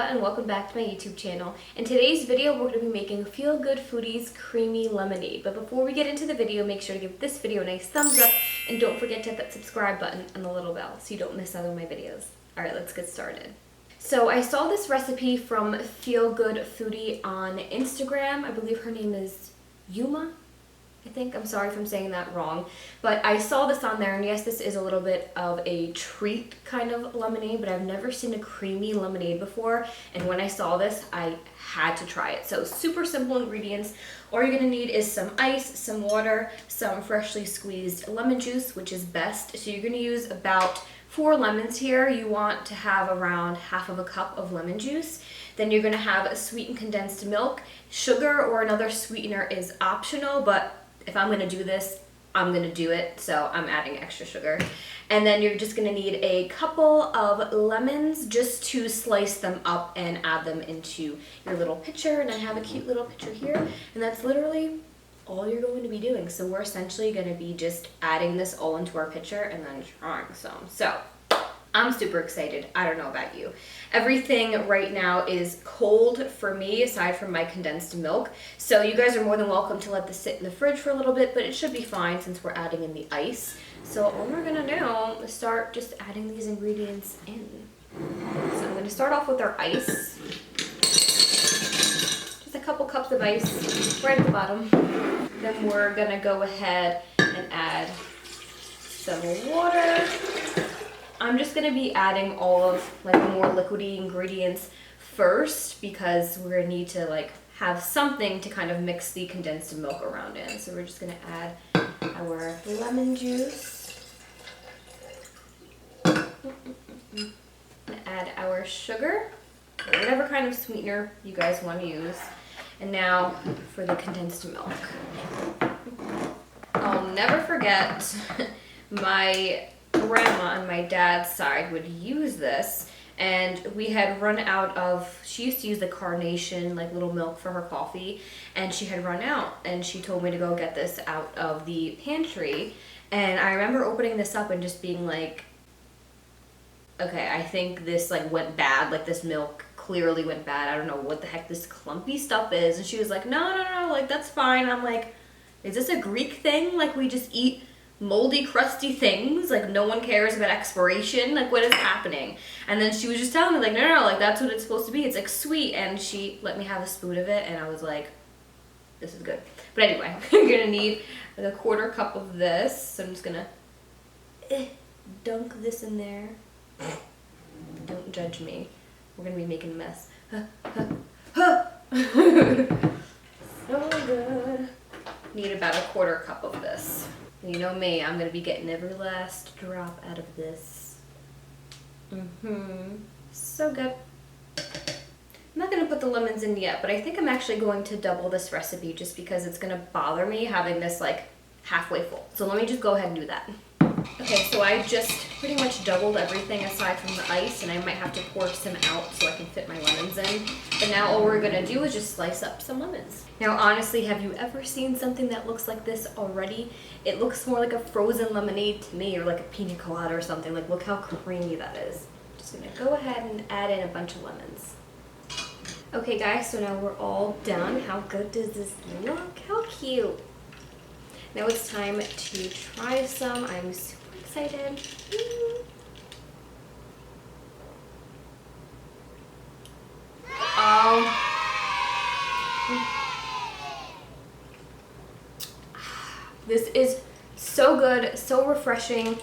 and welcome back to my YouTube channel. In today's video, we're going to be making Feel Good Foodie's creamy lemonade. But before we get into the video, make sure to give this video a nice thumbs up and don't forget to hit that subscribe button and the little bell so you don't miss out on my videos. Alright, let's get started. So I saw this recipe from Feel Good Foodie on Instagram. I believe her name is Yuma. I'm sorry if I'm saying that wrong, but I saw this on there, and yes, this is a little bit of a treat kind of lemonade, but I've never seen a creamy lemonade before, and when I saw this, I had to try it. So super simple ingredients. All you're gonna need is some ice, some water, some freshly squeezed lemon juice, which is best. So you're gonna use about 4 lemons here. You want to have around half of a cup of lemon juice. Then you're gonna have a sweetened condensed milk. Sugar or another sweetener is optional, but if I'm gonna do this, I'm gonna do it, so I'm adding extra sugar. And then you're just gonna need a couple of lemons just to slice them up and add them into your little pitcher. And I have a cute little pitcher here, and that's literally all you're going to be doing. So we're essentially gonna be just adding this all into our pitcher and then trying some. So I'm super excited. I don't know about you. Everything right now is cold for me, aside from my condensed milk. So you guys are more than welcome to let this sit in the fridge for a little bit, but it should be fine since we're adding in the ice. So all we're gonna do is start just adding these ingredients in. So I'm gonna start off with our ice. Just a couple cups of ice right at the bottom. Then we're gonna go ahead and add some water. I'm just gonna be adding all of like more liquidy ingredients first because we're gonna need to like have something to kind of mix the condensed milk around in. So we're just gonna add our lemon juice. Add our sugar, or whatever kind of sweetener you guys want to use. And now for the condensed milk. I'll never forget my grandma on my dad's side would use this, and we had run out of, she used to use the carnation like little milk for her coffee, and she had run out, and she told me to go get this out of the pantry. And I remember opening this up and just being like, okay, I think this like went bad, like this milk clearly went bad. I don't know what the heck this clumpy stuff is. And she was like, no, like that's fine. I'm like, is this a Greek thing? Like we just eat moldy, crusty things, like no one cares about expiration, like what is happening? And then she was just telling me like, no, like that's what it's supposed to be, it's like sweet. And she let me have a spoon of it, and I was like, this is good. But anyway, you're gonna need like a 1/4 cup of this. So I'm just gonna dunk this in there. Don't judge me, we're gonna be making a mess. So good. Need about a 1/4 cup of this. You know me, I'm going to be getting every last drop out of this. So good. I'm not going to put the lemons in yet, but I think I'm actually going to double this recipe just because it's going to bother me having this like halfway full. So let me just go ahead and do that. Okay, so I just pretty much doubled everything aside from the ice, and I might have to pour some out so I can fit my lemons in. But now all we're gonna do is just slice up some lemons. Now honestly, have you ever seen something that looks like this already? It looks more like a frozen lemonade to me, or like a pina colada or something. Like look how creamy that is. Just gonna go ahead and add in a bunch of lemons. Okay guys, so now we're all done. How good does this look? How cute. Now it's time to try some. I'm super excited. This is so good, so refreshing,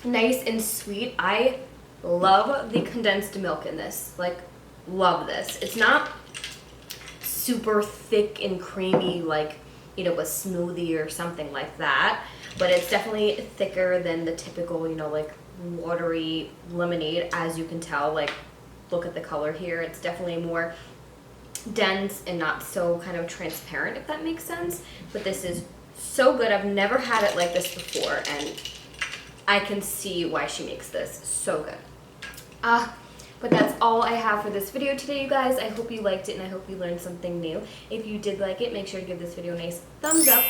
nice and sweet. I love the condensed milk in this. Like, love this. It's not super thick and creamy like, you know, a smoothie or something like that, but it's definitely thicker than the typical, you know, like watery lemonade. As you can tell, like look at the color here, it's definitely more dense and not so kind of transparent, if that makes sense. But this is so good. I've never had it like this before, and I can see why she makes this so good. But that's all I have for this video today, you guys. I hope you liked it, and I hope you learned something new. If you did like it, make sure to give this video a nice thumbs up.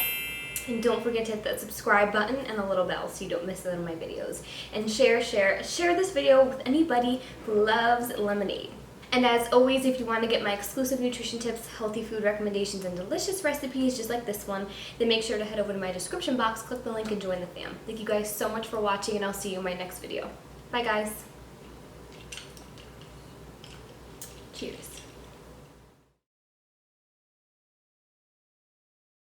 And don't forget to hit that subscribe button and the little bell so you don't miss out on my videos. And share this video with anybody who loves lemonade. And as always, if you want to get my exclusive nutrition tips, healthy food recommendations, and delicious recipes just like this one, then make sure to head over to my description box, click the link, and join the fam. Thank you guys so much for watching, and I'll see you in my next video. Bye guys. Cheers.